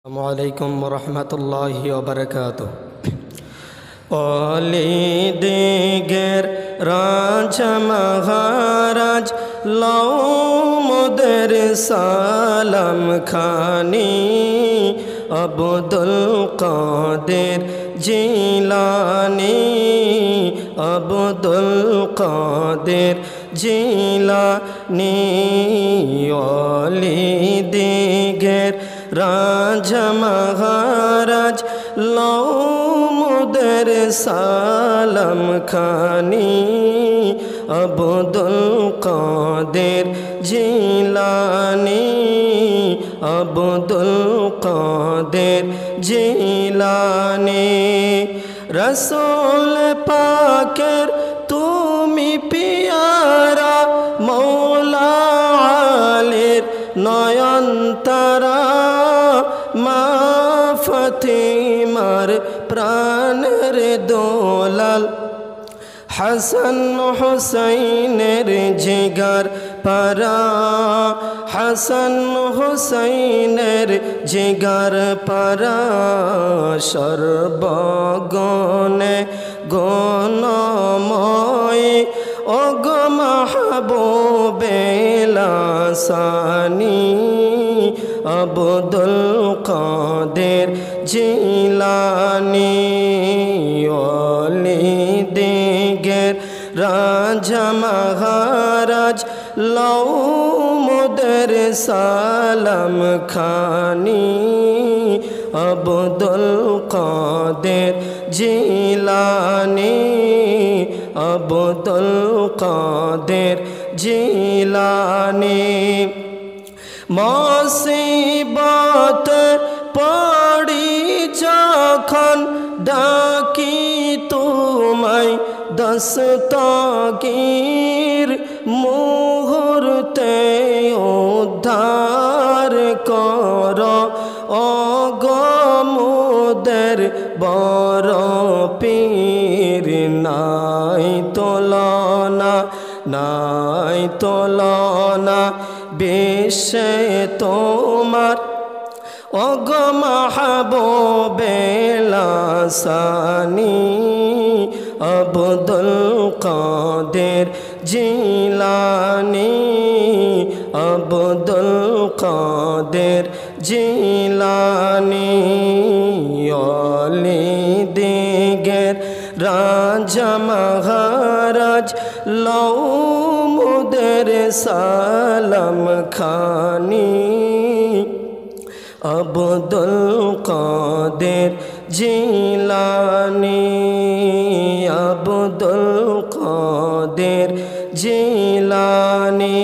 আসসালামুআলাইকুম রহমতুল্লাহি ওয়াবারাকাতুহু। অলিদিগের রাজা মহারাজ লও মোদের সালাম খানি, আব্দুল কাদের জিলানী, আব্দুল কাদের জিলানী। অলিদিগের রাজা মহারাজ লও মোদের সালাম খানি, আব্দুল কাদের জিলানী, আব্দুল কাদের জিলানী। রসূল পাকের তুমি পিয়ারা, মৌলা আলীর নয়নতারা, মা ফাতিমার প্রাণের দোলাল, হাসান হুসাইনের জিগার পারা, হাসান হুসাইনের জিগার পারা। সর্বগুণে গুণময় ওগো মাহবুবে লাসানী, আব্দুল কাদের জিলানী। অলিদিগের রাজা মহারাজ লও মোদের সালাম খানি, আব্দুল কাদের জিলানী, আব্দুল কাদের জিলানী। মুসিবত পড়ি যখন ডাকি তোমায় দস্তগীর, মুহূর্তে উদ্ধার কর ওগো মোদের বড় পীর। নাই তুলনা, নাই তুলনা বিশ্বে তোমার ওগো মাহবুবে লাসানী, আব্দুল কাদের জিলানী, আব্দুল কাদের জিলানী। অলিদিগের রাজা মহারাজ লও মোদের সালাম খানি, আব্দুল কাদের জিলানী, আব্দুল কাদের জিলানী।